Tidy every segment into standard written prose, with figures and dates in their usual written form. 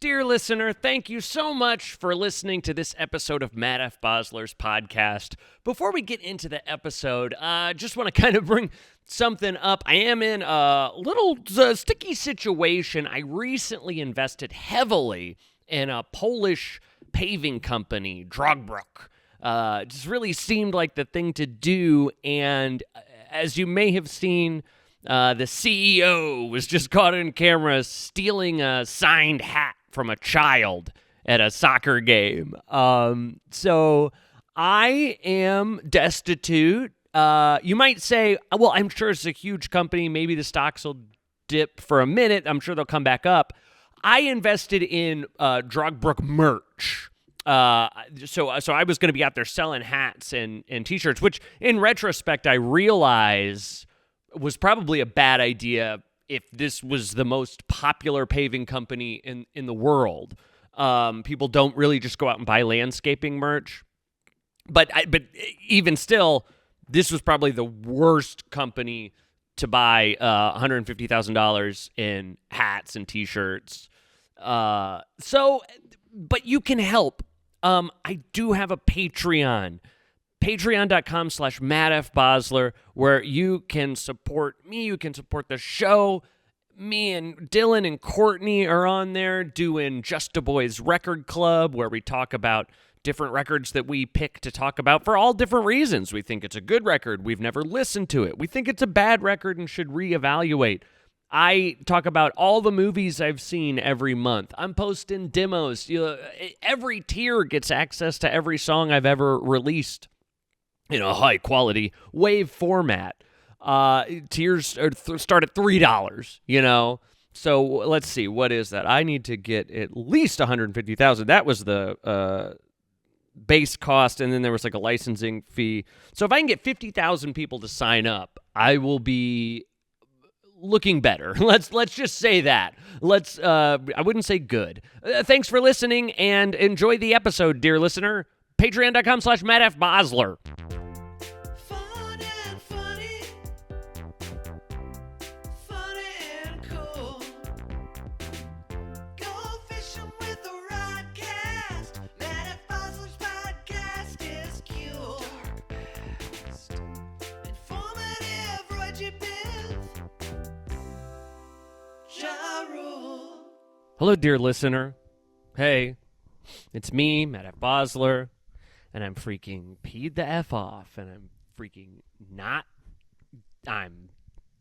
Dear listener, thank you so much for listening to this episode of Matt F. Basler's podcast. Before we get into the episode, I just want to kind of bring something up. I am in a little sticky situation. I recently invested heavily in a Polish paving company, Drogbrook. It just really seemed like the thing to do, and as you may have seen, the CEO was just caught on camera stealing a signed hat from a child at a soccer game. So I am destitute. You might say, well, I'm sure it's a huge company. Maybe the stocks will dip for a minute. I'm sure they'll come back up. I invested in Drogbrook merch. So I was going to be out there selling hats and T-shirts, which in retrospect I realize was probably a bad idea if this was the most popular paving company in the world. People don't really just go out and buy landscaping merch. But even still, this was probably the worst company to buy $150,000 in hats and T-shirts. But you can help. I do have a Patreon. Patreon.com/MattFBasler, where you can support me, you can support the show. Me and Dylan and Courtney are on there doing Just a Boys Record Club, where we talk about different records that we pick to talk about for all different reasons. We think it's a good record. We've never listened to it. We think it's a bad record and should reevaluate. I talk about all the movies I've seen every month. I'm posting demos. Every tier gets access to every song I've ever released in a high-quality WAV format. Tiers start at $3, So let's see, what is that? I need to get at least $150,000. That was the base cost, and then there was like a licensing fee. So if I can get 50,000 people to sign up, I will be looking better. Let's just say that. I wouldn't say good. Thanks for listening, and enjoy the episode, dear listener. Patreon.com/MattFBasler. Hello, dear listener. Hey, it's me, Matt F. Basler, and I'm freaking peed the F off, and I'm freaking not.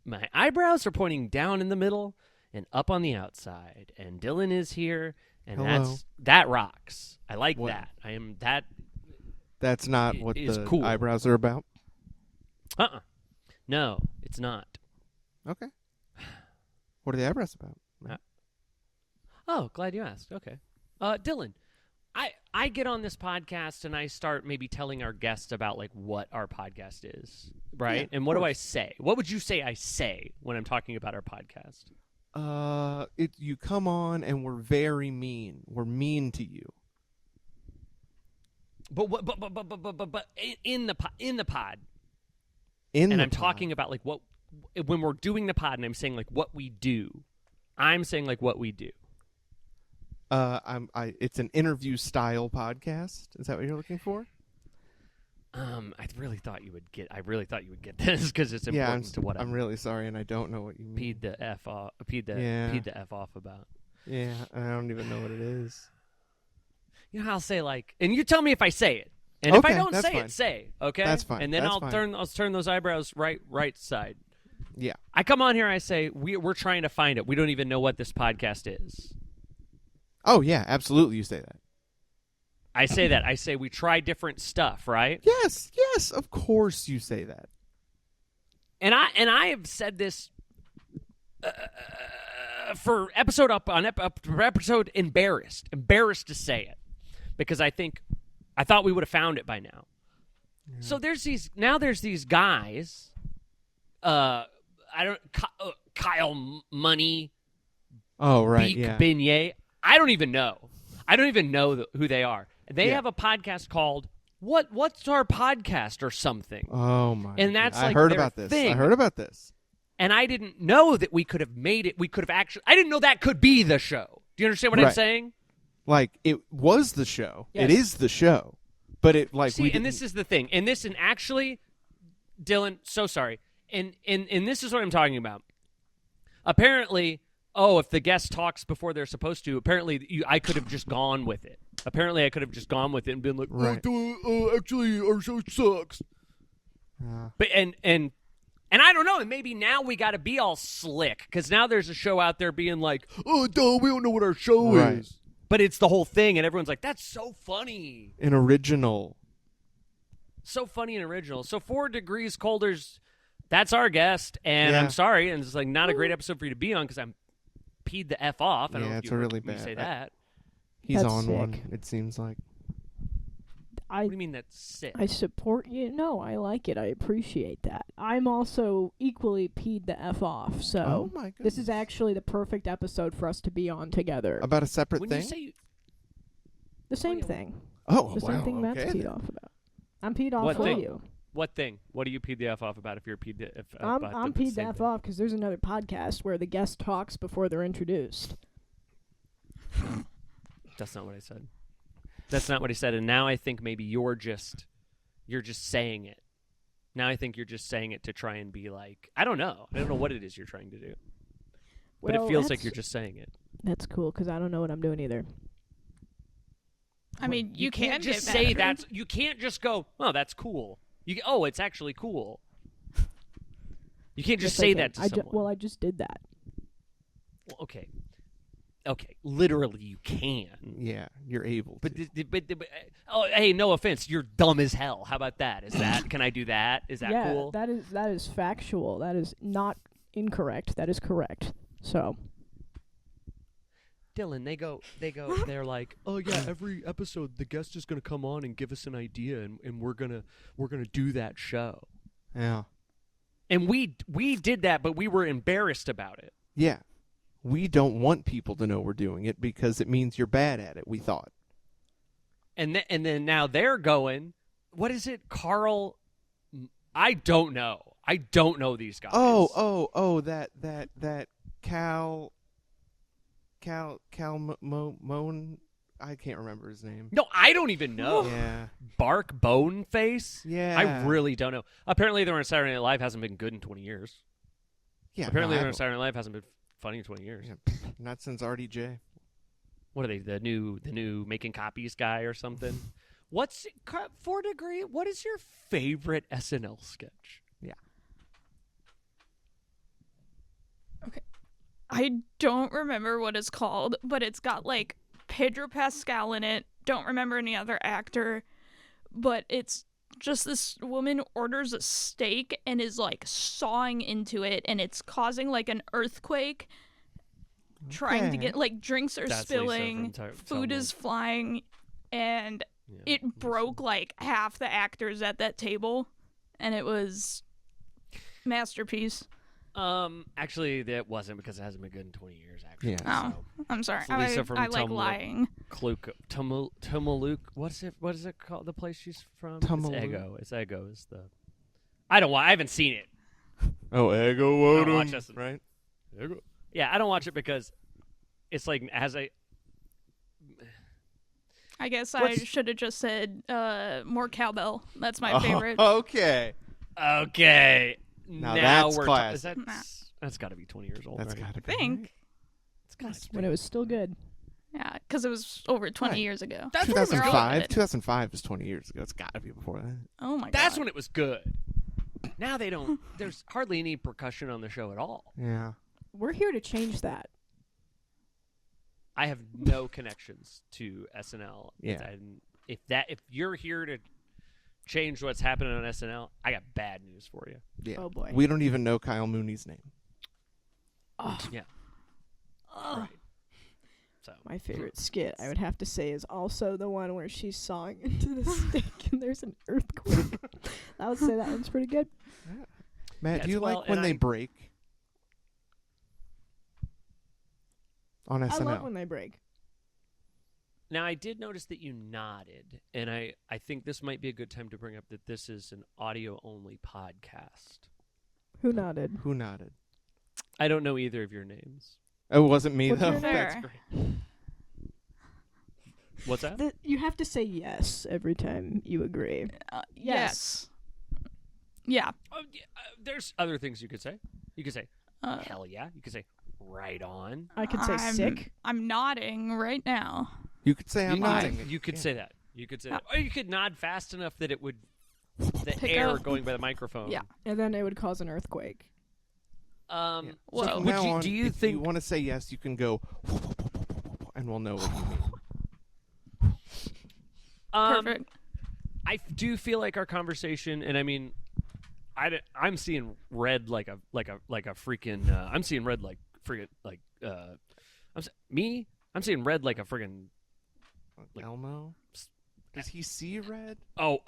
My eyebrows are pointing down in the middle and up on the outside, and Dylan is here, and Hello. that rocks. I like What? that. I am that. That's not what is the cool. eyebrows are about? No, it's not. Okay. What are the eyebrows about? Oh, glad you asked. Okay. Dylan, I get on this podcast and I start maybe telling our guests about like what our podcast is, right? Yeah, and what do I say? What would you say I say when I'm talking about our podcast? You come on and we're very mean. We're mean to you. But in the pod. I'm talking about like what when we're doing the pod and I'm saying like what we do. I'm saying like what we do. It's an interview style podcast. Is that what you're looking for? I really thought you would get this because it's important to what I'm really sorry, and I don't know what you mean. Peed the F off. Peed the F off about. Yeah, I don't even know what it is. You know how I'll say like, and you tell me if I say it, and if I don't say fine. it, say okay. That's fine. And then That's I'll fine. turn those eyebrows right side. Yeah. I come on here, I say we're trying to find it. We don't even know what this podcast is. Oh yeah, absolutely. You say that. I say that. I say we try different stuff, right? Yes, of course you say that. And I have said this for episode episode embarrassed to say it because I thought we would have found it by now. Yeah. So there's these guys. Kyle Money. Oh right, Beak yeah. Beignet. I don't even know who they are. They have a podcast called What's Our Podcast or something. Oh my! And that's I like heard their about this. thing. I heard about this. And I didn't know that we could have made it. We could have actually. I didn't know that could be the show. Do you understand what I'm saying? Like, it was the show. Yes. It is the show. But it, like, See, and this is the thing. And actually, Dylan, so sorry. And this is what I'm talking about. Apparently, if the guest talks before they're supposed to, apparently I could have just gone with it. Apparently, I could have just gone with it and been like, Right. actually, our show sucks. But and I don't know, and maybe now we got to be all slick because now there's a show out there being like, oh, duh, we don't know what our show is. But it's the whole thing, and everyone's like, that's so funny. An original. So funny and original. So 4 Degrees Colder's, that's our guest, and Yeah. I'm sorry, and it's like not a great episode for you to be on because I'm peed the F off. I don't know if it's you a heard really me bad. say that. He's That's on sick. one, it seems like. What do you mean that's sick? I support you. No, I like it. I appreciate that. I'm also equally peed the F off, so Oh, my goodness. this is actually the perfect episode for us to be on together. About a separate When thing? you say The same yeah. thing. Oh, The wow. same thing Matt's okay, peed then. off about. I'm peed off What for thing? you. what thing? What do you peed the F off about if you're peed the F I'm about peed the same F thing? off because there's another podcast where the guest talks before they're introduced. That's not what I said. That's not what he said. And now I think maybe you're just saying it. Now I think you're just saying it to try and be like, I don't know what it is you're trying to do. But Well, it feels like that's- you're just saying it. That's cool because I don't know what I'm doing either. I mean, you can't can just get say mad. that's. You can't just go, oh, that's cool. It's actually cool. You can't just Yes, I say can. that to someone. I just did that. Well, okay. Literally, you can. Yeah, you're able But, to. hey, no offense, you're dumb as hell. How about that? Is that? Can I do that? Is that yeah, cool? that is factual. That is not incorrect. That is correct. So Dylan, they're like, oh yeah, every episode the guest is gonna come on and give us an idea, and we're gonna do that show. Yeah. And we did that, but we were embarrassed about it. Yeah. We don't want people to know we're doing it because it means you're bad at it, we thought. And then now they're going, what is it, Carl? I don't know. I don't know these guys. That Cal Moan. I can't remember his name. No, I don't even know. Yeah. Bark Bone Face? Yeah. I really don't know. Apparently, they're on Saturday Night Live hasn't been good in 20 years. Yeah. Apparently, no, they're I on Saturday Night Live hasn't been funny in 20 years. Yeah, not since RDJ. What are they? The new making copies guy or something? What's 4 Degree? What is your favorite SNL sketch? I don't remember what it's called, but it's got like Pedro Pascal in it. Don't remember any other actor, but it's just this woman orders a steak and is like sawing into it, and it's causing like an earthquake. Trying to get like drinks are That's Lisa spilling, from food Selma. is flying, and Yeah. it broke like half the actors at that table, and it was masterpiece. Actually, that wasn't because it hasn't been good in 20 years. Actually, Yeah. Oh, I'm sorry. It's Lisa from I like Tumblr. lying. Tumaluk. What is it called? The place she's from? Tumaluk. It's Ego. It's Ego. Is the. I haven't seen it. Oh, I Ego don't watch this. right? Ego. Yeah, I don't watch it because it's like I guess I What's- should have just said more cowbell. That's my favorite. Okay. Okay. Now Now that's we're classic. that's got to be 20 years old. That's right? gotta be. I think. right. It's gotta be. when it was still good. Yeah, because it was over 20 Right. years ago. That's when it was good. 2005. 2005 was 20 years ago. It's gotta be before that. Oh my god. That's when it was good. Now they don't. There's hardly any percussion on the show at all. Yeah. We're here to change that. I have no connections to SNL. Yeah. And if you're here to change what's happening on SNL, I got bad news for you. Yeah. Oh boy. We don't even know Kyle Mooney's name. Oh, Yeah. oh. Right. So My favorite skit, I would have to say, is also the one where she's sawing into the stick and there's an earthquake. I would say that one's pretty good. Matt, Yes, do you well, like when and they I- break on I SNL? love when they break. now I did notice that you nodded, and I think this might be a good time to bring up that this is an audio only podcast. Who nodded? Who nodded? I don't know either of your names. Oh, it wasn't me What's though. your name? That's Fair. great. What's that? You have to say yes every time you agree. Yes. Yeah. There's other things you could say. You could say, Uh, hell yeah. You could say, right on. I could say I'm- sick. I'm nodding right now. You could say I'm You- nodding. You could Yeah. say that. You could say that. Or you could nod fast enough that it would, the Pick air up. going by the microphone. Yeah. And then it would cause an earthquake. Yeah. Whoa. So from Would now you- on, do you if think- you want to say yes, you can go, and we'll know what you mean. Perfect. I do feel like our conversation, and I mean, I'm seeing red like a freaking. I'm seeing red like friggin' like. I'm seeing red like a friggin'. Like- Elmo? Does he see red? Oh!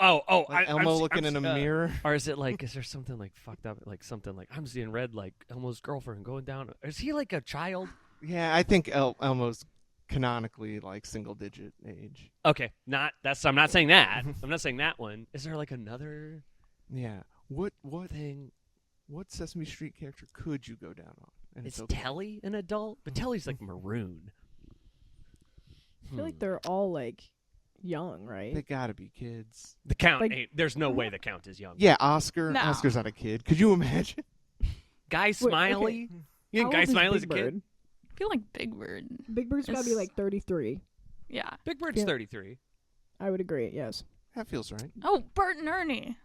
Like Elmo looking in a mirror? Or is it like? Is there something like fucked up? Like something like I'm seeing red like Elmo's girlfriend going down. Is he like a child? Yeah, I think Elmo's canonically like single digit age. Okay, I'm not saying that. I'm not saying that one. Is there like another Yeah. What thing? what Sesame Street character could you go down on? And Is okay. Telly an adult? But Telly's like maroon. I feel like they're all like young, They right? gotta be kids. The Count like- ain't. There's no way the Count is young. Yeah, Oscar. No. Oscar's not a kid. Could you imagine? Guy Smiley. okay. You think How Guy old is Smiley's a Big kid? Bird? I feel like Big Bird. Big Bird's got to be It's- like 33. Yeah. Big Bird's Yeah. 33. I would agree. Yes. That feels right. Oh, Bert and Ernie.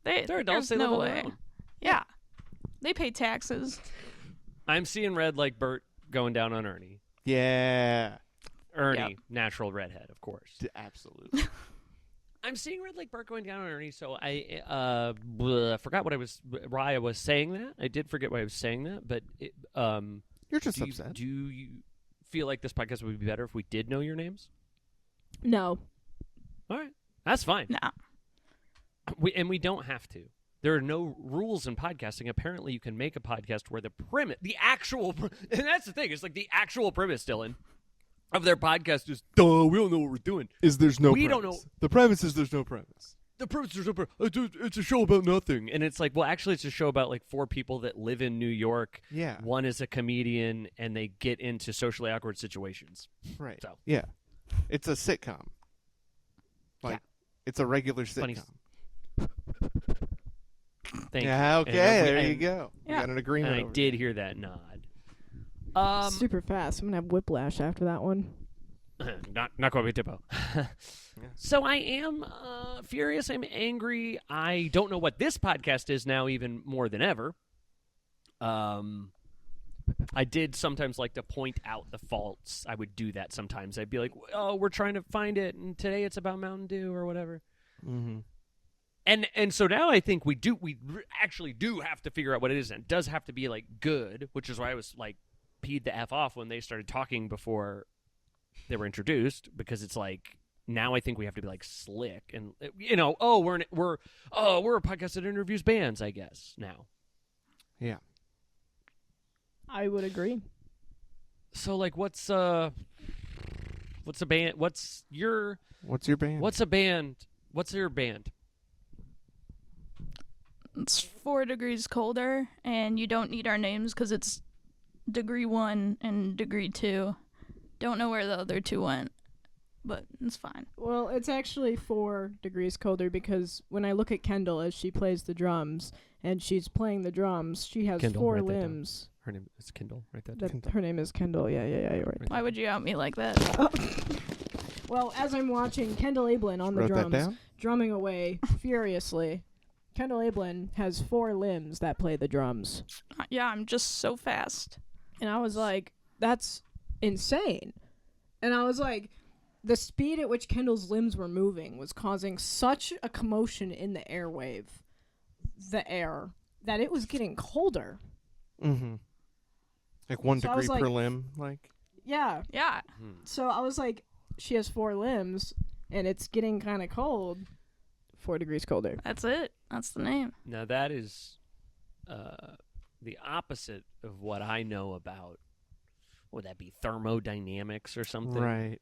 They're adults. There's They live no on their way. own. Yeah. They pay taxes. I'm seeing red like Bert going down on Ernie. Yeah. Ernie, Yep. natural redhead, of course. Absolutely. I'm seeing red like Bert going down on Ernie, so I forgot why I was saying that. I did forget why I was saying that, but You're just do you, upset. do you feel like this podcast would be better if we did know your names? No. All right, that's fine. Nah. We don't have to. There are no rules in podcasting. Apparently, you can make a podcast where and that's the thing. It's like the actual premise, Dylan, of their podcast is, duh, we don't know what we're doing. There's no We premise. don't know. The premise is there's no premise. The premise is it's a show about nothing. And it's like, well, actually, it's a show about like 4 people that live in New York. Yeah. One is a comedian, and they get into socially awkward situations. Right. So. Yeah. It's a sitcom. Like, it's a regular Funny. sitcom. Thank Yeah, you. okay, And there we- you go. We Yeah. got an agreement And I over did hear that nod. Super fast. I'm gonna have whiplash after that one. not quite a typo. So I am furious. I'm angry. I don't know what this podcast is now, even more than ever. I did sometimes like to point out the faults. I would do that sometimes. I'd be like, "Oh, we're trying to find it, and today it's about Mountain Dew or whatever." Mm-hmm. And so now I think we actually do have to figure out what it is, and it does have to be like good, which is why I was like peed the F off when they started talking before they were introduced, because it's like now I think we have to be like slick and we're a podcast that interviews bands, I guess now. Yeah. I would agree. So like what's a band? What's your band? What's your band? It's 4 degrees colder, and you don't need our names because it's degree 1 and degree 2. Don't know where the other 2 went, but it's fine. Well, it's actually 4 degrees colder because when I look at Kendall as she plays the drums and she's playing the drums, she has Kendall, 4 write that down. limbs. Her name is Kindle, right? Her name is Kendall. Yeah, you're right. Why would you out me like that? Well, as I'm watching Kendall Ablin on the Wrote that drums, down? drumming away furiously, Kendall Ablin has 4 limbs that play the drums. Yeah, I'm just so fast. And I was like, that's insane. And I was like, the speed at which Kendall's limbs were moving was causing such a commotion in the air, that it was getting colder. Mm-hmm. Like 1 So I was degree per like- limb, like. Yeah. Yeah. So I was like, she has 4 limbs, and it's getting kind of cold. 4 degrees colder. That's it. That's the name. Now that is the opposite of what I know about. Would that be thermodynamics or something? Right.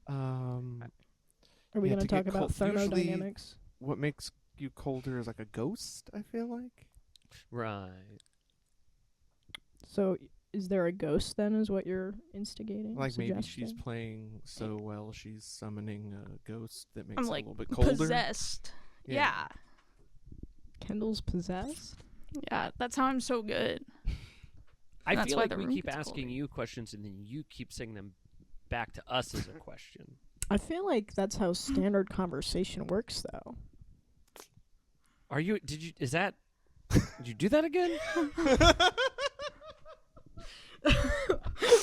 Are we Yeah, going to to get talk about cold- usually- thermodynamics? What makes you colder is like a ghost, I feel like. Right. So is there a ghost then? Is what you're instigating? Like maybe she's suggesting? playing so well, she's summoning a ghost that makes I'm it like a little bit colder. possessed. Yeah. Kendall's possessed. Yeah, that's how I'm so good. I That's feel why like the we room keep gets asking colder. you questions and then you keep saying them back to us as a question. I feel like that's how standard conversation works, though. Are you? Did you? Is that? Did you do that again?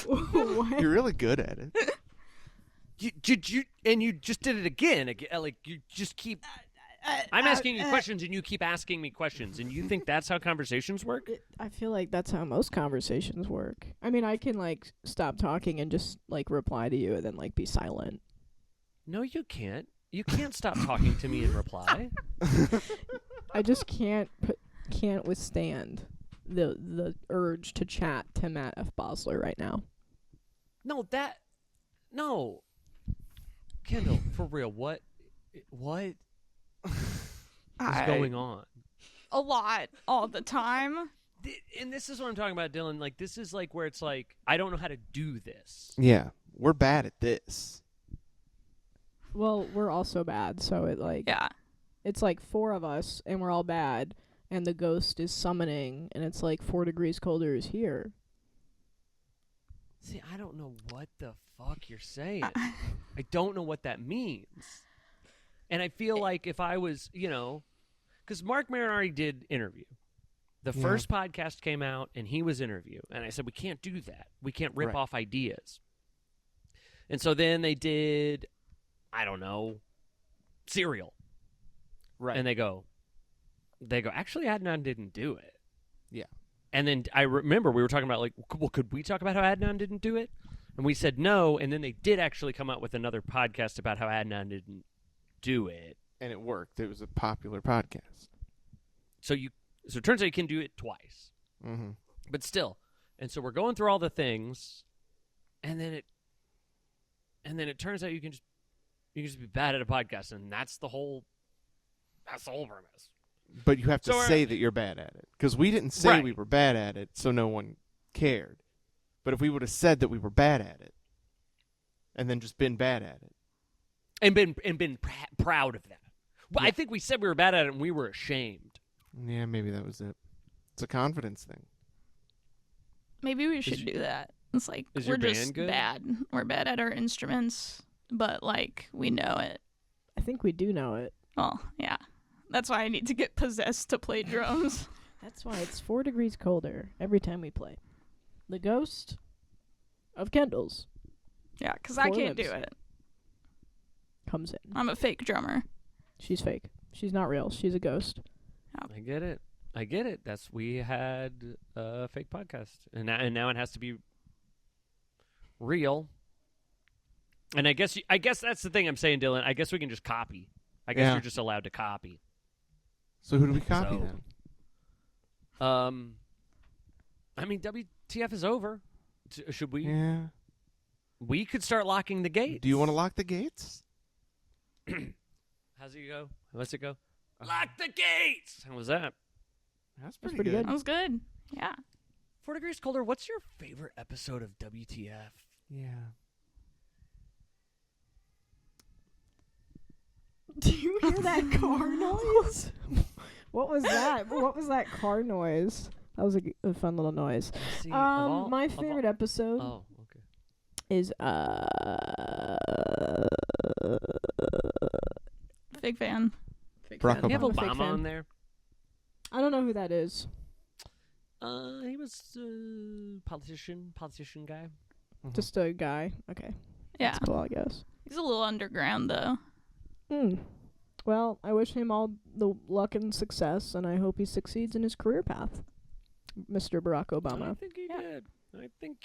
What? You're really good at it. You and you just did it again. Like you just keep. I'm asking you questions and you keep asking me questions, and you think that's how conversations work? I feel like that's how most conversations work. I mean, I can like stop talking and just like reply to you and then like be silent. No, you can't. You can't stop talking to me and reply. I just can't withstand the urge to chat to Matt F. Basler right now. No. Kendall, for real, what is going on? A lot all the time. And this is what I'm talking about, Dylan. Like, this is like where it's like, I don't know how to do this. Yeah, we're bad at this. Well, we're also bad, so Yeah. it's like 4 of us and we're all bad, and the ghost is summoning, and it's like 4 degrees colder is here. See, I don't know what the fuck you're saying. I don't know what that means. And I feel like if I was, because Mark Marinari did interview. The Yeah. first podcast came out, and he was interview. And I said, we can't do that. We can't rip Right. off ideas. And so then they did, I don't know, Serial. Right. And they go, actually, Adnan didn't do it. Yeah. And then I remember we were talking about, like, well, could we talk about how Adnan didn't do it? And we said no, and then they did actually come out with another podcast about how Adnan didn't do it. And it worked. It was a popular podcast. So it turns out you can do it twice. Mm-hmm. But still. And so we're going through all the things, and then it turns out you can just be bad at a podcast, and that's the whole premise. But you have to So say that you're bad at it. Because we didn't say Right. we were bad at it, so no one cared. But if we would have said that we were bad at it, and then just been bad at it. And been proud of that. Well, Yeah. I think we said we were bad at it, and we were ashamed. Yeah, maybe that was it. It's a confidence thing. Maybe we should do that. It's like is we're your band just good? bad. We're bad at our instruments, but like we know it. I think we do know it. Well, yeah. That's why I need to get possessed to play drums. That's why it's 4 degrees colder every time we play. The ghost of Kendall's Yeah, because I Four can't do limbs. it. comes in. I'm a fake drummer. She's fake. She's not real. She's a ghost. I get it. We had a fake podcast, and now it has to be real. And I guess that's the thing I'm saying, Dylan. I guess we can just copy. I guess Yeah. you're just allowed to copy. So who do we copy So- then? I mean, WTF is over. Should we? Yeah. We could start locking the gates. Do you want to lock the gates? How's it go? What's it go? Lock the gates. How was that? That's That's pretty, pretty good. That was good. Yeah. 4 degrees colder. What's your favorite episode of WTF? Yeah. Do you hear that car noise? What was that? What was that car noise? That was a fun little noise. See, My favorite episode Oh, okay. is Big fan. Barack Do you have Obama. I'm a fake Obama fan. on there? I don't know who that is. He was politician guy. Mhm. Just a guy. Okay. Yeah. That's cool, I guess. He's a little underground though. Well, I wish him all the luck and success, and I hope he succeeds in his career path, Mr. Barack I Obama. think he Yeah. did. I think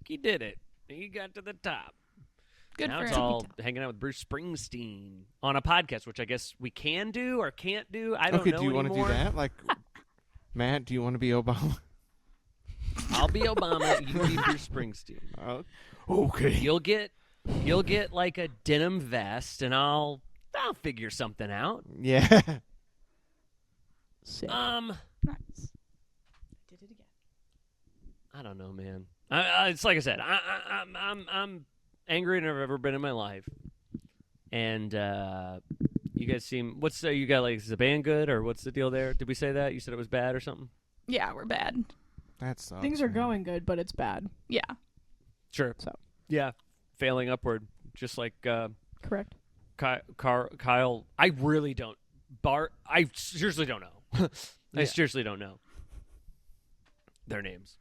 he did it. He got to the top. Good now for it's him. all hanging out with Bruce Springsteen on a podcast, which I guess we can do or can't do. I don't Okay, know do you want to do anymore. that? Like, Matt, do you want to be Obama? I'll be Obama. You be Bruce Springsteen. Okay. You'll get like a denim vest, and I'll figure something out. Yeah. Sick. Nice. Did it again. I don't know, man. It's like I said. I'm angrier than I've ever been in my life. And you guys seem. You got like? Is the band good or what's the deal there? Did we say that? You said it was bad or something? Yeah, we're bad. That sucks. Things are going good, but it's bad. Yeah. Sure. So Yeah, failing upward, just like correct. Kyle. I really don't. I seriously don't know. I Yeah. seriously don't know their names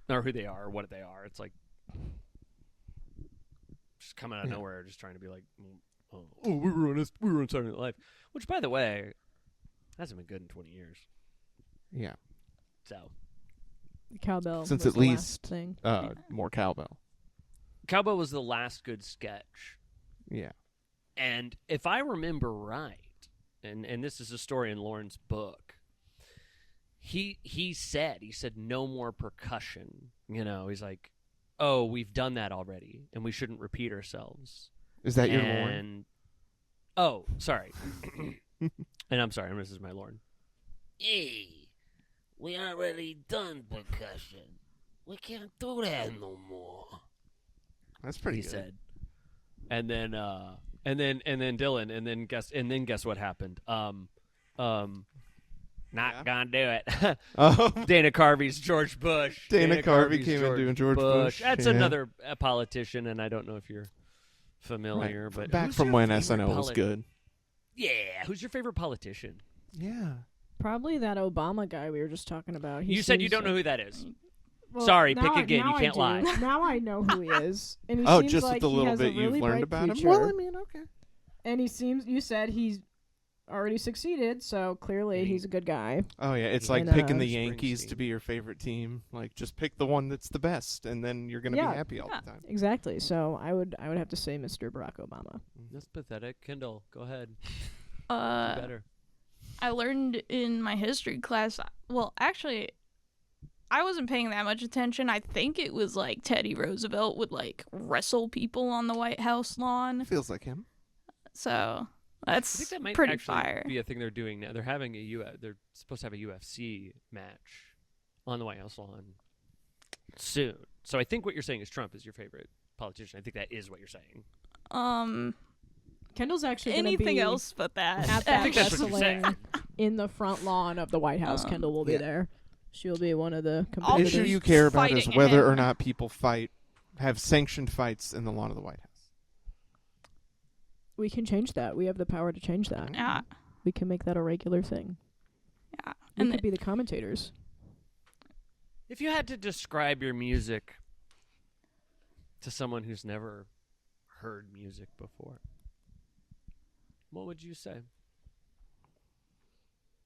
or who they are or what they are. It's like just coming out of nowhere, just trying to be like, oh, we were on Saturday Night Live, which, by the way, hasn't been good in 20 years. Yeah. So Cowbell. Since was at the last least thing. more cowbell. Cowbell was the last good sketch. Yeah. And if I remember right, and this is a story in Lauren's book, he said no more percussion. You know, he's like, oh, we've done that already, and we shouldn't repeat ourselves. Is that your and, Lauren? Oh, sorry. And I'm sorry, this is my Lauren. Hey, we already done percussion. We can't do that no more. That's pretty He good. said. And then Dylan, and then guess what happened? Not gonna do it. Oh, Dana Carvey's George Bush. Dana Carvey Carvey's came in doing George Bush. That's Yeah. another politician, and I don't know if you're familiar, Right. but Back who's from your when favorite SNL was good. Yeah, who's your favorite politician? Yeah. Probably that Obama guy we were just talking about. You said you don't know who that is. Well, Sorry, now pick I- again. You now I can't do. lie. Now I know who he is. And he Oh, seems just like with the he little has a bit really you've learned bright about him. future. Well, I mean, okay. And you said he's already succeeded, so clearly he's a good guy. Oh yeah, it's like And, picking the Bruce Yankees to Springsteen. be your favorite team. Like, just pick the one that's the best, and then you're gonna Yeah. be happy all Yeah. the time. Exactly. So I would have to say Mr. Barack Obama. That's pathetic. Kendall, go ahead. Do Uh, better. I learned in my history class. Well, actually, I wasn't paying that much attention. I think it was like Teddy Roosevelt would like wrestle people on the White House lawn. Feels like him. So I that's think that might pretty actually fire. be a thing they're doing now. They're having they're supposed to have a UFC match on the White House lawn soon. So I think what you're saying is Trump is your favorite politician. I think that is what you're saying. Kendall's actually going to Anything be else but that. at I that think that's what you're saying. wrestling in the front lawn of the White House. Kendall will be yeah. there. She'll be one of the I'll The competitors. issue be you care about is fighting whether or him. not people have sanctioned fights in the lawn of the White House. We can change that. We have the power to change that. Yeah, We can make that a regular thing. yeah. We And could be the commentators. If you had to describe your music to someone who's never heard music before, what would you say?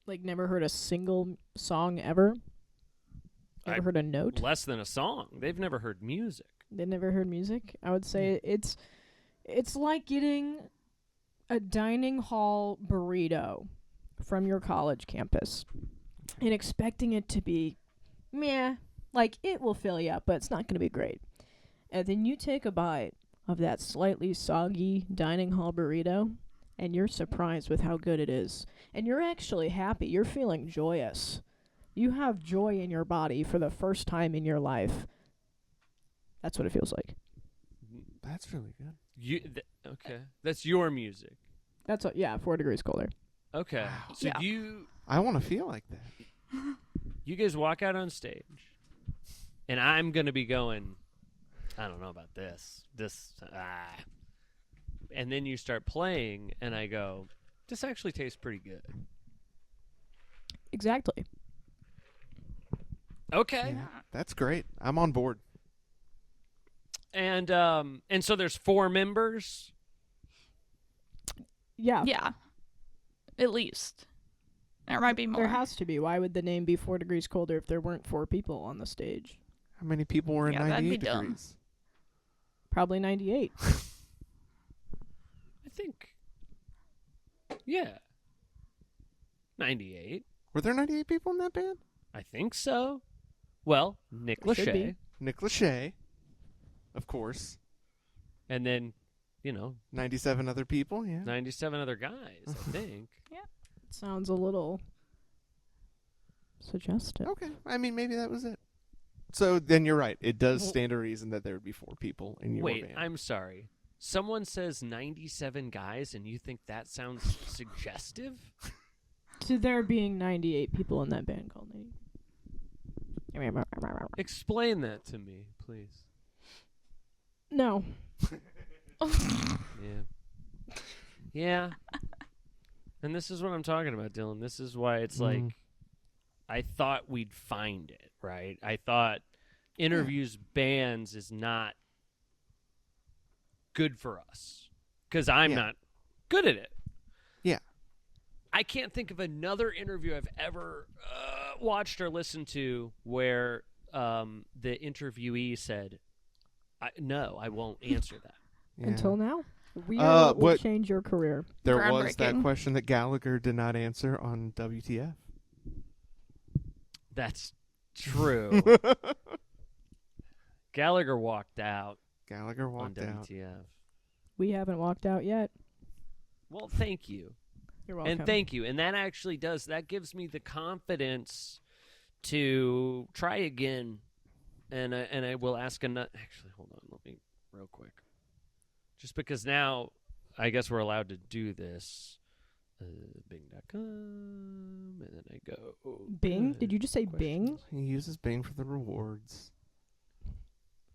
Like, never heard a single song ever? Never I- heard a note? Less than a song. They've never heard music. They never heard music? I would say it's like getting a dining hall burrito from your college campus and expecting it to be meh. Like, it will fill you up, but it's not going to be great. And then you take a bite of that slightly soggy dining hall burrito, and you're surprised with how good it is. And you're actually happy. You're feeling joyous. You have joy in your body for the first time in your life. That's what it feels like. That's really good. Okay. That's your music. That's what, yeah, 4 degrees colder. Okay. Wow. So Yeah. I want to feel like that. you guys walk out on stage, and I'm going to be going, I don't know about this. And then you start playing, and I go, this actually tastes pretty good. Exactly. Okay. Yeah, that's great. I'm on board. And so there's 4 members. Yeah. yeah, at least there might be more. There has to be. Why would the name be 4 degrees colder if there weren't 4 people on the stage? How many people were in Yeah, that'd be 98 dumb. degrees? Probably 98. I think. Yeah. 98. Were there 98 people in that band? I think so. Well, Nick There should Lachey. be. Nick Lachey, of course. And then, 97 other people, yeah. 97 other guys, I think. Sounds a little suggestive. Okay. I mean, maybe that was it. So then you're right. It does stand to reason that there would be 4 people in your Wait, band. I'm sorry. Someone says 97 guys, and you think that sounds suggestive? To there being 98 people in that band called 90. Explain that to me, please. No. Yeah. Yeah. And this is what I'm talking about, Dylan. This is why it's like, I thought we'd find it, right? I thought interviews bands is not good for us because I'm not good at it. Yeah. I can't think of another interview I've ever watched or listened to where the interviewee said, no, I won't answer that. Yeah. Until now. Will what- change your career. There was that Groundbreaking. question that Gallagher did not answer on WTF. That's true. Gallagher walked out Gallagher on walked out. WTF. We haven't walked out yet. Well, thank you. You're welcome. And thank you. And that actually that gives me the confidence to try again. And I will ask another. Actually, hold on. Let me real quick. Just because now I guess we're allowed to do this. Bing.com. And then I go. Bing? Did you just say Bing? Questions. He uses Bing for the rewards.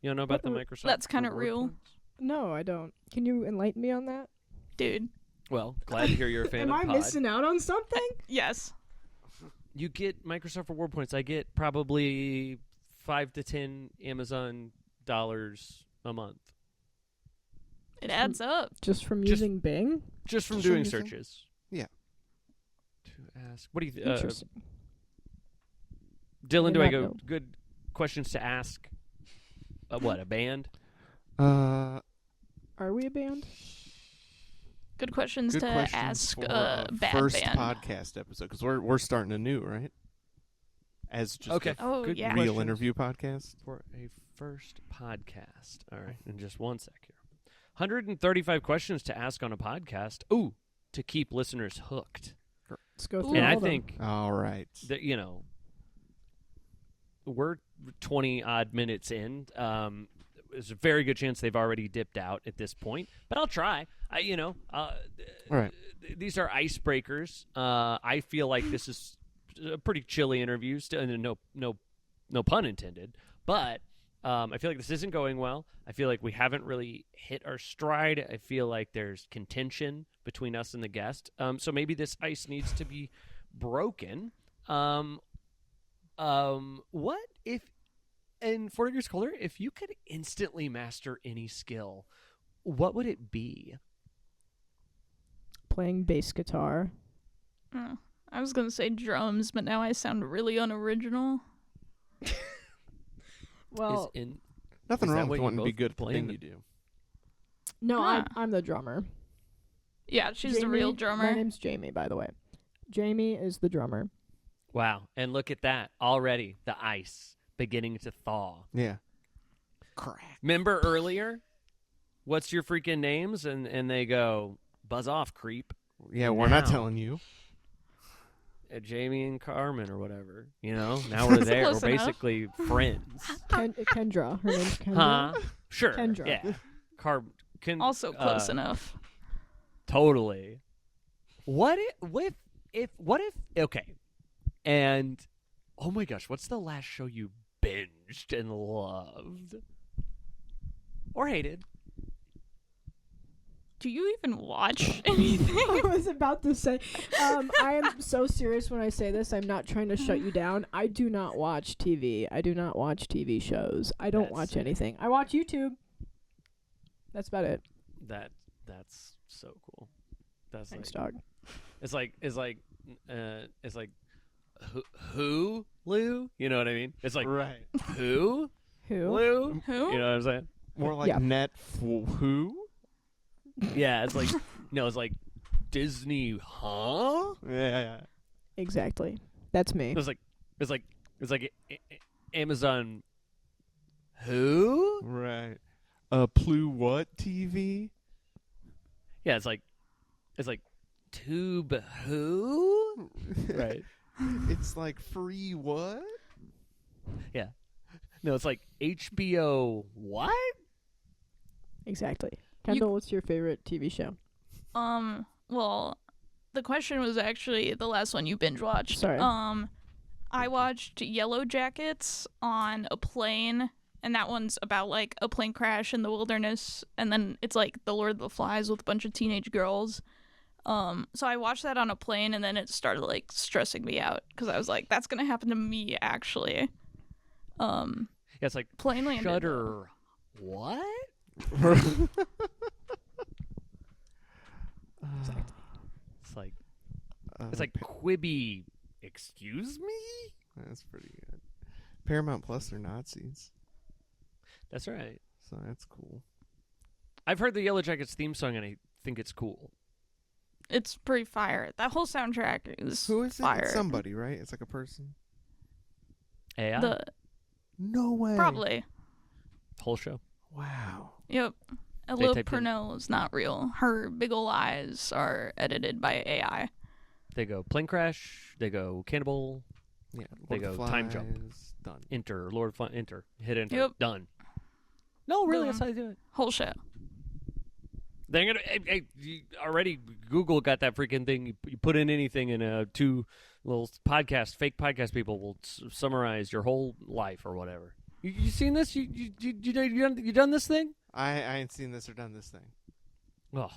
You don't know about the What- Microsoft? That's kinda reward real. points? No, I don't. Can you enlighten me on that? Dude. Well, glad to hear you're a fan Am of I Pod. missing out on something? Yes. You get Microsoft reward points. I get probably 5 to 10 Amazon dollars a month It adds up. Just from Just- using Bing? just from Just from doing using- searches. Yeah. To ask, what do you, Interesting. Dylan? Did Do I not go know. good questions to ask? What, a band? Are we a band? Good questions Good to questions ask for a bad first band. podcast episode because we're starting anew, right? As just Okay. a Oh, Good yeah. real questions interview podcast. for a first podcast. All right, in just one sec here. 135 questions to ask on a podcast. Ooh, to keep listeners hooked. Let's go through Ooh. And all I of them. think All right. that we're 20 odd minutes in. There's a very good chance they've already dipped out at this point, but I'll try. All right. These are icebreakers. I feel like this is a pretty chilly interview, no pun intended. But I feel like this isn't going well. I feel like we haven't really hit our stride. I feel like there's contention between us and the guest. So maybe this ice needs to be broken. What if, and 4 degrees colder, if you could instantly master any skill, what would it be? Playing bass guitar. Oh, I was going to say drums, but now I sound really unoriginal. Well, Nothing Is that wrong what with you wanting to be both good at the playing thing the- you do. no, Huh. I'm the drummer. Yeah, she's the Jamie- real My drummer. name's Jamie, by the way. Jamie is the drummer. Wow. And look at that. Already the ice beginning to thaw. Yeah. Crack. Remember earlier? What's your freaking names? And they go, buzz off, creep. Yeah, we're not Now. telling you. Jamie and Carmen or whatever. Now we're there. We're Close enough. basically friends. Kendra. Her name's Kendra. Huh? Sure. Kendra. Yeah. Also close enough. Totally. What if okay. And oh my gosh, what's the last show you binged and loved? Or hated? Do you even watch anything? I was about to say, I am so serious when I say this. I'm not trying to shut you down. I do not watch TV. I do not watch TV shows. I don't That's watch sick. anything. I watch YouTube. That's about it. That's so cool. That's Thanks, like dog. it's like who Lou? You know what I mean? It's like Right. who Who? Lou? Who? You know what I'm saying? More like Yeah. who? Yeah, it's like no, it's like Disney, huh? Yeah. Exactly. That's me. It's like Amazon. Who? Right. Plu what TV? Yeah, it's like Tube. Who? Right. It's like free what? Yeah. No, it's like HBO. What? Exactly. Kendall, what's your favorite TV show? Well, the question was actually the last one you binge watched. Sorry. I watched Yellow Jackets on a plane, and that one's about like a plane crash in the wilderness, and then it's like The Lord of the Flies with a bunch of teenage girls. So I watched that on a plane, and then it started like stressing me out because I was like, that's gonna happen to me actually. Yeah, it's like Plane landed. Shudder. What? It's like Quibi. Excuse me? That's pretty good. Paramount Plus are Nazis, That's right. so that's cool. I've heard the Yellow Jackets theme song and I think it's cool. It's pretty fire. That whole soundtrack is Who is it? fire. It's somebody, right? It's like a person. AI? The No way. probably. Whole show. Wow. Yep. They Ella typed in- Purnell is not real. Her big ol' eyes are edited by AI. They go plane crash. They go cannibal. Yeah. They Lord of go the time jump. Flies, Done. Enter. Lord of Fun. Enter. Hit enter. Yep. Done. No, really, Done. that's how they do it. Whole show. They're gonna already. Google got that freaking thing. You put in anything, and two little fake podcast people will summarize your whole life or whatever. You seen this? You done this thing? I ain't seen this or done this thing. Oh,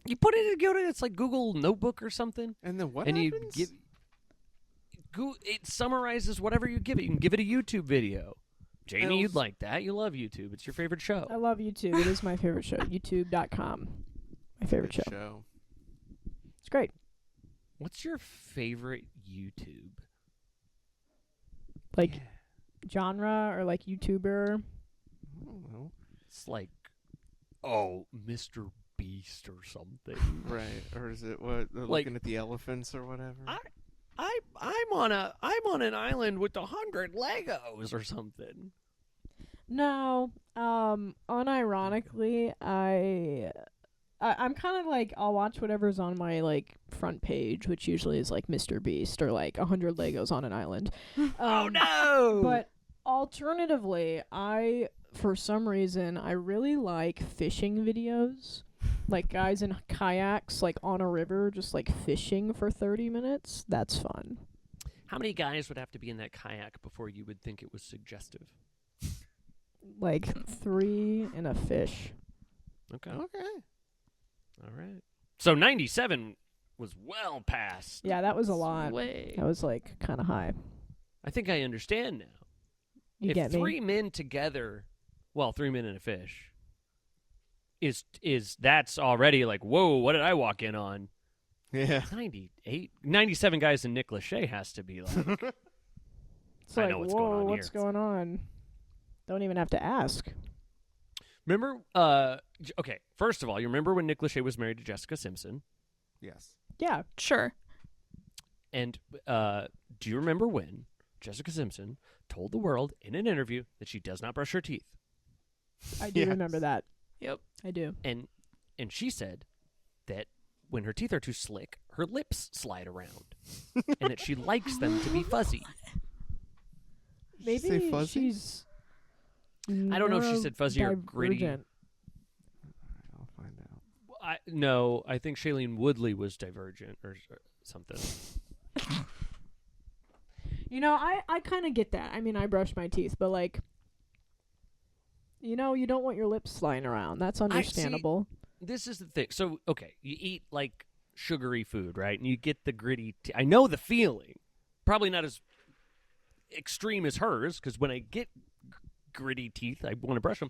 you put it in. It's like Google Notebook or something, And then what and happens? you give. It summarizes whatever you give it. You can give it a YouTube video. Jamie, you'd like that. You love YouTube. It's your favorite show. I love YouTube. It is my favorite show. YouTube.com. My favorite Good show. It's great. What's your favorite YouTube? Like genre or like YouTuber. I don't know. It's like, Mr. Beast or something. Right. Or is it what? Looking at the elephants or whatever? I'm on an island with 100 Legos or something. No. Unironically, I'm kind of like, I'll watch whatever's on my like front page, which usually is like Mr. Beast or like 100 Legos on an island. Oh no! But alternatively, for some reason, I really like fishing videos. Like guys in kayaks, like on a river, just like fishing for 30 minutes. That's fun. How many guys would have to be in that kayak before you would think it was suggestive? Like 3 and a fish. Okay. Okay. All right. So 97 was well past. Yeah, that was a lot. Way. That was like kind of high. I think I understand now. You if get me? 3 men together, 3 men and a fish, is that's already like, whoa, what did I walk in on? Yeah. 97 guys and Nick Lachey has to be like, It's I like, know what's whoa, going on what's here. going on? Don't even have to ask. remember, okay, first of all, you remember when Nick Lachey was married to Jessica Simpson? Yes. Yeah. Sure. And do you remember when Jessica Simpson told the world in an interview that she does not brush her teeth? I do Yes. remember that. Yep. I do. And she said that when her teeth are too slick, her lips slide around, and that she likes them to be fuzzy. Maybe say fuzzy? she's. I don't know if she said fuzzy or gritty. neurodivergent. I'll find out. No, I think Shailene Woodley was divergent or something. You know, I kind of get that. I mean, I brush my teeth, but like, you know, you don't want your lips sliding around. That's understandable. This is the thing. So, okay, you eat like sugary food, right? And you get the gritty. I know the feeling. Probably not as extreme as hers, because when I get gritty teeth, I want to brush them.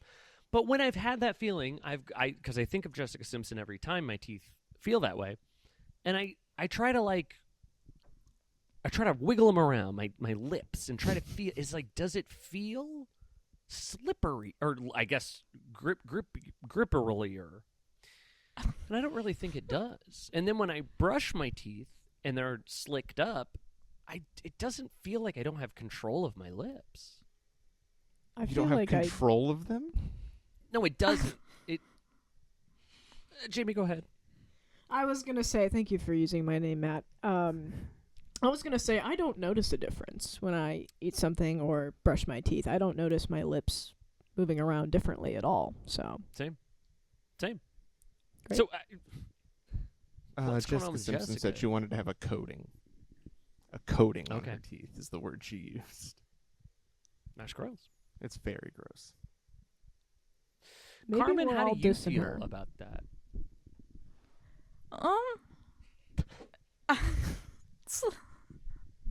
But when I've had that feeling, because I think of Jessica Simpson every time my teeth feel that way, and I try to wiggle them around my lips and try to feel. It's like, does it feel slippery, or I guess gripperier? And I don't really think it does. And then when I brush my teeth and they're slicked up, it doesn't feel like I don't have control of my lips. I You feel don't have like control of them? No, it doesn't. Jamie, go ahead. I was gonna say thank you for using my name, Matt. I was gonna say I don't notice a difference when I eat something or brush my teeth. I don't notice my lips moving around differently at all. So Same. Great. So, what's going on Jessica with Simpson said Jessica? she wanted to have a coating. A coating on Okay. her teeth is the word she used. that's gross. It's very gross. maybe Carmen, we're how all do you dissing feel her. about that? It's-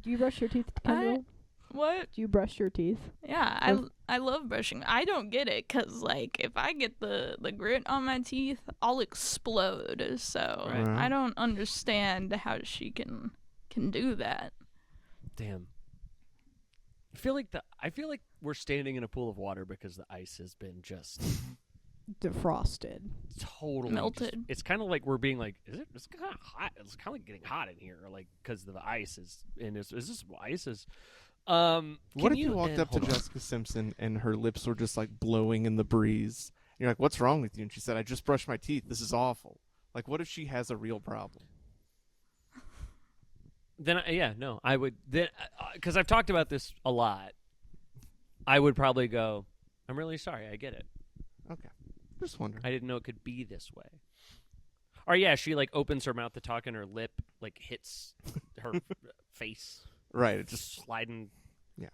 Do you brush your teeth, Kendall? what? Do you brush your teeth? Yeah, Well- I love brushing. I don't get it because like if I get the grit on my teeth, I'll explode. So Right. I don't understand how she can do that. Damn. I feel like we're standing in a pool of water because the ice has been just Defrosted. totally Melted. It's kind of like we're being like, it's kind of hot. It's kind of like getting hot in here, like because the ice is. And is this ice is? What can if you walked up to hold on. Jessica Simpson and her lips were just like blowing in the breeze? You're like, "What's wrong with you?" And she said, "I just brushed my teeth. This is awful." Like, what if she has a real problem? Then I would then because I've talked about this a lot. I would probably go, I'm really sorry. I get it. Okay, just wondering. I didn't know it could be this way. Or yeah, she like opens her mouth to talk and her lip like hits her face, Right, it just just sliding. Yeah.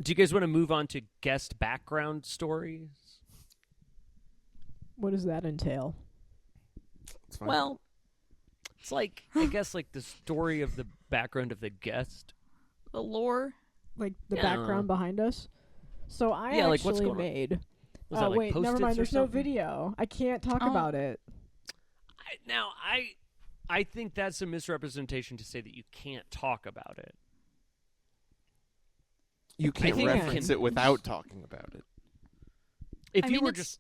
Do you guys want to move on to guest background stories? What does that entail? it's fine. Well, it's like I guess like the story of the background of the guest. The lore. Like the Yeah. background behind us? So I Yeah, like, what's actually going on? made. Was that like wait, never Post-its mind. or There's no something? video. I can't talk Oh. about it. I think that's a misrepresentation to say that you can't talk about it. you can't think you reference can- it without talking about it. If I you mean, were it's just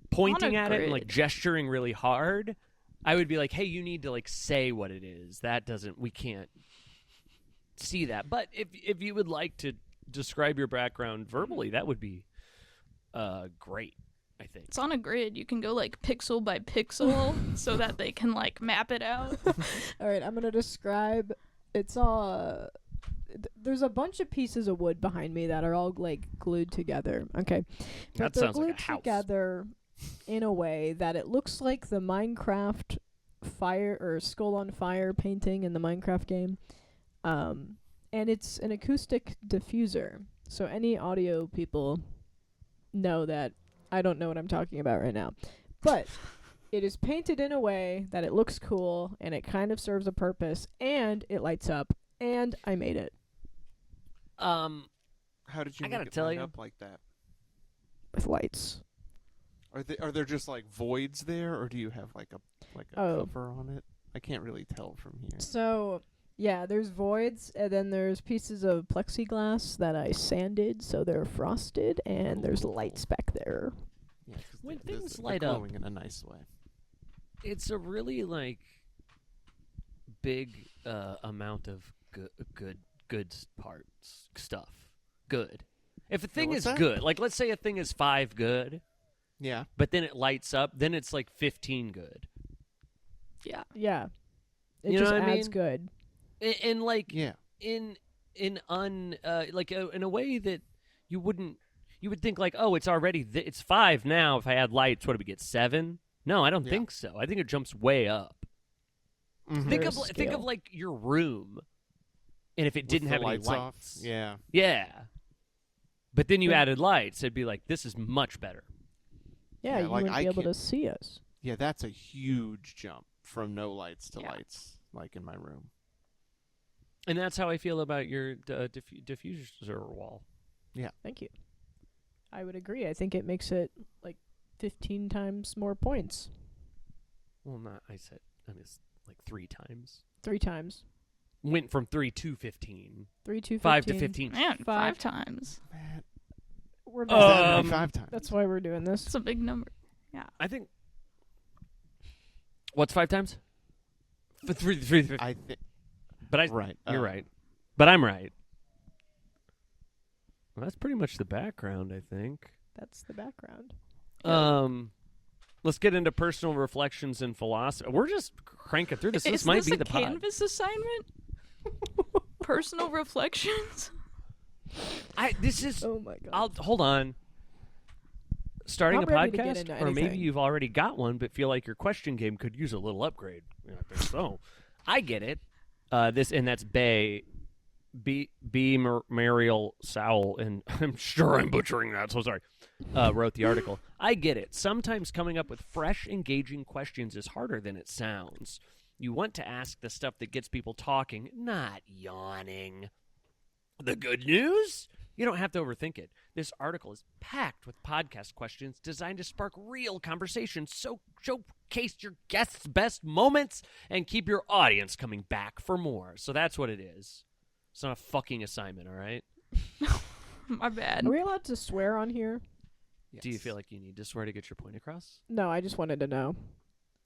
pointing on a at it and like grid. gesturing really hard, I would be like, "Hey, you need to like say what it is." We can't see that. But if you would like to describe your background verbally, that would be great, I think. It's on a grid. You can go like pixel by pixel so that they can like map it out. All right, I'm gonna describe. It's all. There's a bunch of pieces of wood behind me that are all like glued together. Okay, but That they're sounds like a glued house. together in a way that it looks like the Minecraft fire or skull on fire painting in the Minecraft game. And it's an acoustic diffuser. So any audio people know that I don't know what I'm talking about right now. But it is painted in a way that it looks cool and it kind of serves a purpose and it lights up and I made it How did you I make gotta it tell light you. up like that? with lights. Are there just like voids there, or do you have like a Oh. cover on it? I can't really tell from here. So, yeah, there's voids and then there's pieces of plexiglass that I sanded so they're frosted and there's Ooh. lights back there. Yeah, 'cause When they're things light up- glowing in a nice way. It's a really like big amount of good parts stuff. Good. If a thing what's is that? good, like let's say a thing is 5 good, Yeah. but then it lights up, then it's like 15 good. Yeah. Yeah. It You know just what I adds mean? good. And like Yeah. in a way that you would think like, oh, it's already it's 5 now. If I add lights, what do we get? 7? No, I don't Yeah. think so. I think it jumps way up. Mhm. Think There's of scale. like your room, and if it With didn't the have any lights off. lights, Yeah. yeah. But then you Yeah. added lights, it'd be like, this is much better. Yeah, Yeah, you like, wouldn't I be able can't- to see us. Yeah, that's a huge jump from no lights to Yeah. lights, like in my room. And that's how I feel about your diffuser wall. Thank you. I would agree. I think it makes it like 15 times more points. Well, it's like 3 times. 3 times. Went from 3 to 15. 3 to 15. 5 to 15. Man, Five. 5 times. Man, We're Um, not- 5 times. that's why we're doing this. It's a big number. I think. What's 5 times? 3. I think. But Right. you're right. But I'm right. Well, that's pretty much the background, I think. That's the background. Let's get into personal reflections and philosophy. We're just cranking through this. This Is might this be a the pod. Canvas assignment? personal reflections. This is. Oh my god. I'll hold on. Starting I'm a ready to get podcast, into or maybe anything. you've already got one, but feel like your question game could use a little upgrade. Yeah, I think so. I get it. That's Mariel Sowell, and I'm sure I'm butchering that, so sorry. Wrote the article. I get it. Sometimes coming up with fresh, engaging questions is harder than it sounds. You want to ask the stuff that gets people talking, not yawning. The good news? You don't have to overthink it. This article is packed with podcast questions designed to spark real conversations, so showcase your guests' best moments and keep your audience coming back for more. So that's what it is. It's not a fucking assignment, all right? My bad. Are we allowed to swear on here? Do you feel like you need to swear to get your point across? No, I just wanted to know.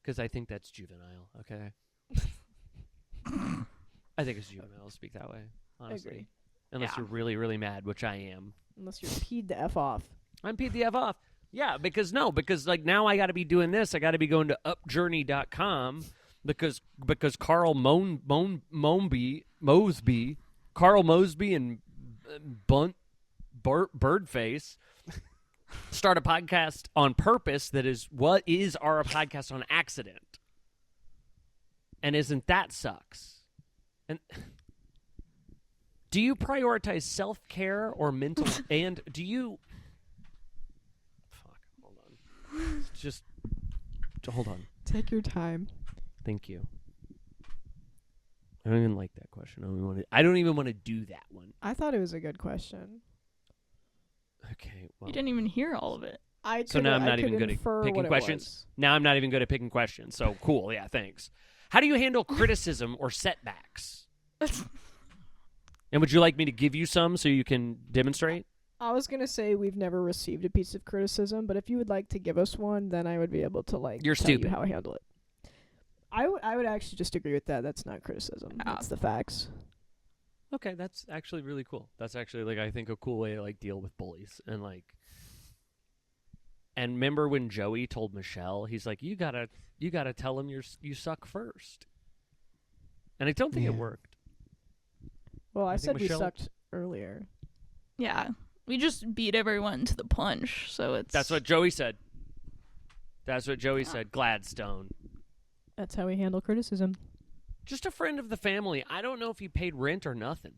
Because I think that's juvenile, okay? I think it's juvenile to speak that way, honestly. Agree. Unless Yeah. you're really, really mad, which I am. Unless you're peed the F off. I'm peed the F off. Yeah, because like now I got to be doing this. I got to be going to upjourney.com because Carl Mosby, Carl Mosby and Birdface start a podcast on purpose that is what is our podcast on accident. And isn't that sucks? And do you prioritize self-care or mental and do you hold on. Just hold on. Take your time. Thank you. I don't even like that question. I don't even want to do that one. I thought it was a good question. Okay, well. You didn't even hear all of it. So now I'm not even good at picking questions? Now I'm not even good at picking questions. So cool. Yeah, thanks. How do you handle criticism or setbacks? And would you like me to give you some so you can demonstrate? I was going to say we've never received a piece of criticism, but if you would like to give us one, then I would be able to You're tell stupid. you how I handle it. I would actually just agree with that. That's not criticism. That's the facts. Okay, that's actually really cool. That's actually I think a cool way to deal with bullies and And remember when Joey told Michelle, he's like, you gotta tell him you suck first. And I don't think it worked. Well, I think said Michelle- we sucked earlier. Yeah. We just beat everyone to the punch, so it's... That's what Joey said. That's what Joey said. Gladstone. That's how we handle criticism. Just a friend of the family. I don't know if he paid rent or nothing.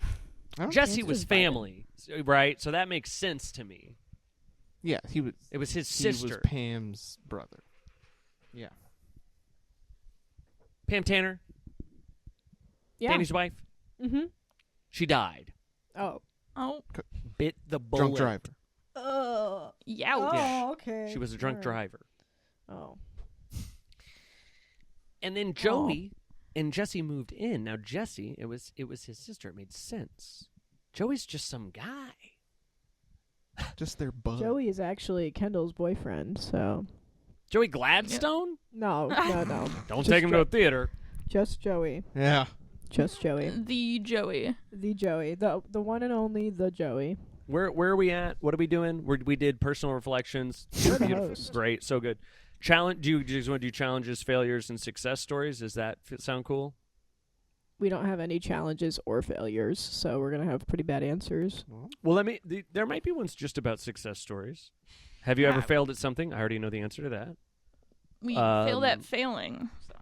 I don't- Jesse Answer was is Biden. family, right? So that makes sense to me. Yeah, he was. It was his He sister. was Pam's brother. Yeah. Pam Tanner, Yeah. Danny's wife. Mm-hmm. She died. Oh. Oh, Bit the bullet. Drunk driver. Oh. youch. Yeah. Okay. She was a drunk Alright. driver. Oh. And then Joey and Jesse moved in. Now Jesse, it was his sister. It made sense. Joey's just some guy. Just their bud. Joey is actually Kendall's boyfriend, so Joey Gladstone? no. Don't Just take him to a theater. Just Joey. Yeah. Just Joey. The Joey. The Joey. The one and only the Joey. Where are we at? What are we doing? We did personal reflections. You're the Beautiful. host. Great, so good. Challenge. Do you just want to do challenges, failures, and success stories? Does that sound cool? We don't have any challenges or failures, so we're gonna have pretty bad answers. Well, there might be ones just about success stories. Have you ever Yeah. failed at something? I already know the answer to that. We failed Um, at failing. So.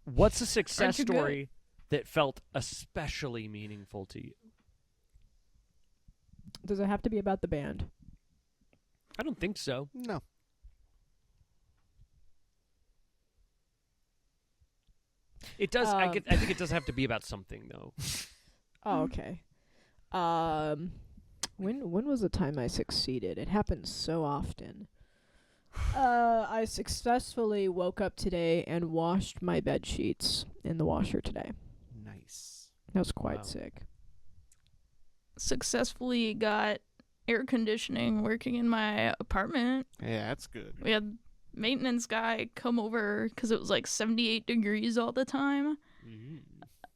What's a success Aren't you good? story that felt especially meaningful to you? Does it have to be about the band? I don't think so. No. It does. I Um, think it does have to be about something, though. Oh, okay. When was the time I succeeded? It happens so often. I successfully woke up today and washed my bed sheets in the washer today. Nice. That was quite Wow. sick. Successfully got air conditioning working in my apartment. Yeah, that's good. We had maintenance guy come over because it was 78 degrees all the time.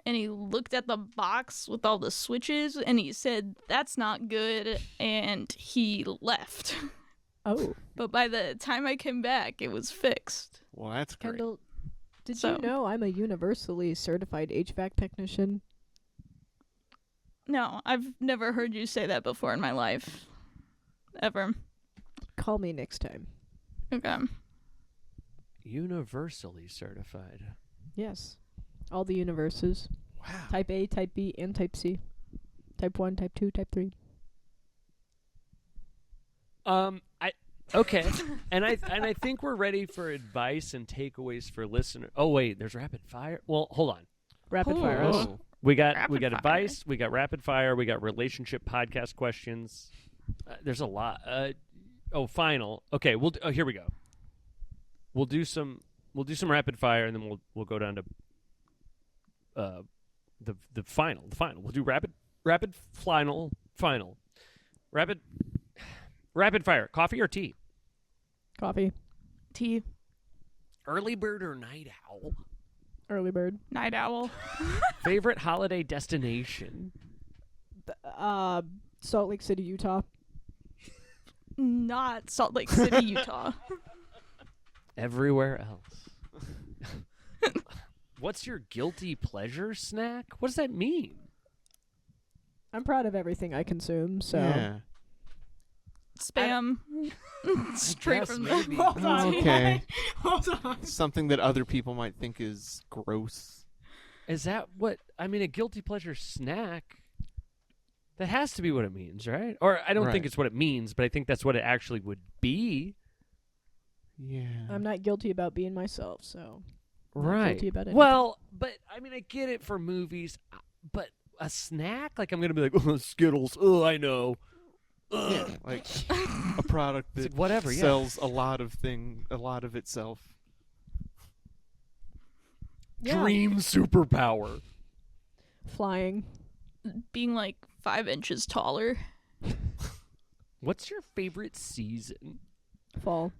And he looked at the box with all the switches and he said, "That's not good." And he left. Oh, But by the time I came back, it was fixed. Well, that's great. Kendall, Did So- you know I'm a universally certified HVAC technician? No, I've never heard you say that before in my life. Ever. Call me next time. Okay. Universally certified. Yes. All the universes. Wow. Type A, Type B, and Type C. Type 1, Type 2, Type 3. Okay, and I think we're ready for advice and takeaways for listener. Oh wait, there's rapid fire. Well, hold on. Rapid Oh. fire us. Oh. We got Rapid fire. advice. We got rapid fire. We got relationship podcast questions. There's a lot. Final. Okay, here we go. We'll do some rapid fire, and then we'll go down to the final. The final. We'll do rapid final. Rapid fire. Coffee or tea? Coffee. Tea. Early bird or night owl? Early bird. Night owl. Favorite holiday destination? Salt Lake City, Utah. Not Salt Lake City, Utah. Everywhere else. What's your guilty pleasure snack? What does that mean? I'm proud of everything I consume, so. Yeah. Spam. Straight guess from maybe. the Hold on. Okay. Hold on. Something that other people might think is gross. Is that what I mean? A guilty pleasure snack? That has to be what it means, right? Or I don't think Right. it's what it means, but I think that's what it actually would be. Yeah. I'm not guilty about being myself, so. Not Right. guilty about anything. Well, but I mean, I get it for movies, but a snack? Like I'm gonna be like, oh, Skittles. Oh, I know. Ugh. Yeah, like a product It's that like, whatever, yeah. sells a lot of itself. Yeah. Dream superpower. Flying. being like 5 inches taller. What's your favorite season? Fall.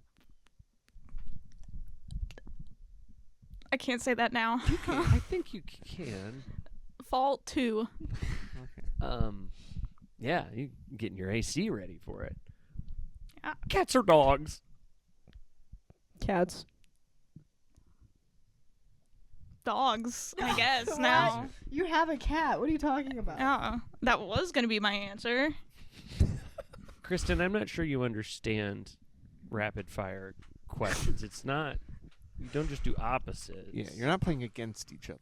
I can't say that now. I think you can. Fall 2. Yeah, you getting your AC ready for it. Yeah. Cats or dogs? Cats. Dogs, I guess, now. You have a cat. What are you talking about? Yeah, that was going to be my answer. Kristen, I'm not sure you understand rapid fire questions. It's not. You don't just do opposites. Yeah, you're not playing against each other.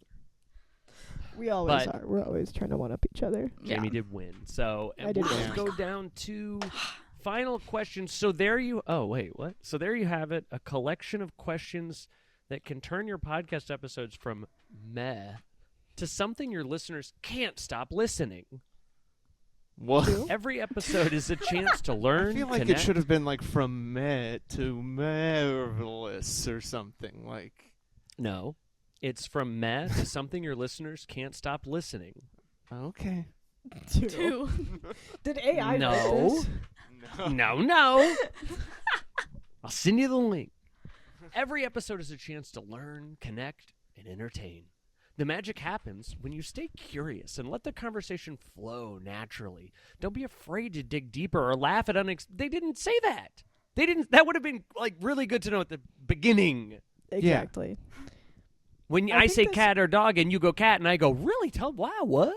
We always But- are. We're always trying to one up each other. Jamie Yeah. did win. So I and did we'll win. just go down to final questions. So there you. Oh wait, what? So there you have it. A collection of questions that can turn your podcast episodes from meh to something your listeners can't stop listening. What? Every episode is a chance to learn. I feel like connect. it should have been like from meh to marvelous or something like. No, it's from meh to something your listeners can't stop listening. Okay. 2. Did AI No. write this? No. I'll send you the link. Every episode is a chance to learn, connect, and entertain. The magic happens when you stay curious and let the conversation flow naturally. Don't be afraid to dig deeper or laugh at They didn't say that. They didn't. That would have been like really good to know at the beginning. Exactly. When I I think say this- cat or dog and you go cat and I go, really? Wow, what?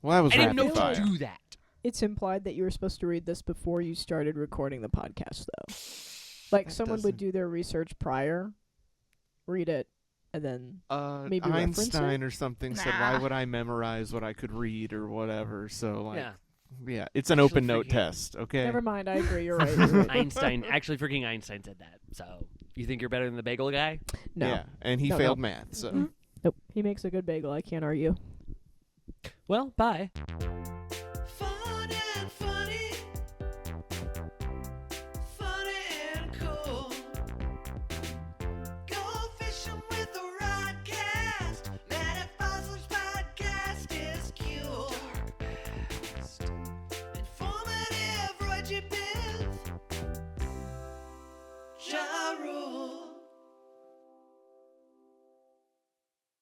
Well, that was I didn't know rapid to fire. do that. It's implied that you were supposed to read this before you started recording the podcast, though. Like, That someone would do their research prior, read it, and then maybe reference Einstein or something said, Nah. "Why would I memorize what I could read or whatever?" So like, Yeah. yeah, it's an Actually open note freaking- test. Okay. never mind. I agree. You're right. You're right. Einstein, actually freaking Einstein said that. So you think you're better than the bagel guy? No. Yeah, and he No, failed no. math. So. Mhm. Nope. He makes a good bagel. I can't argue. Well, bye.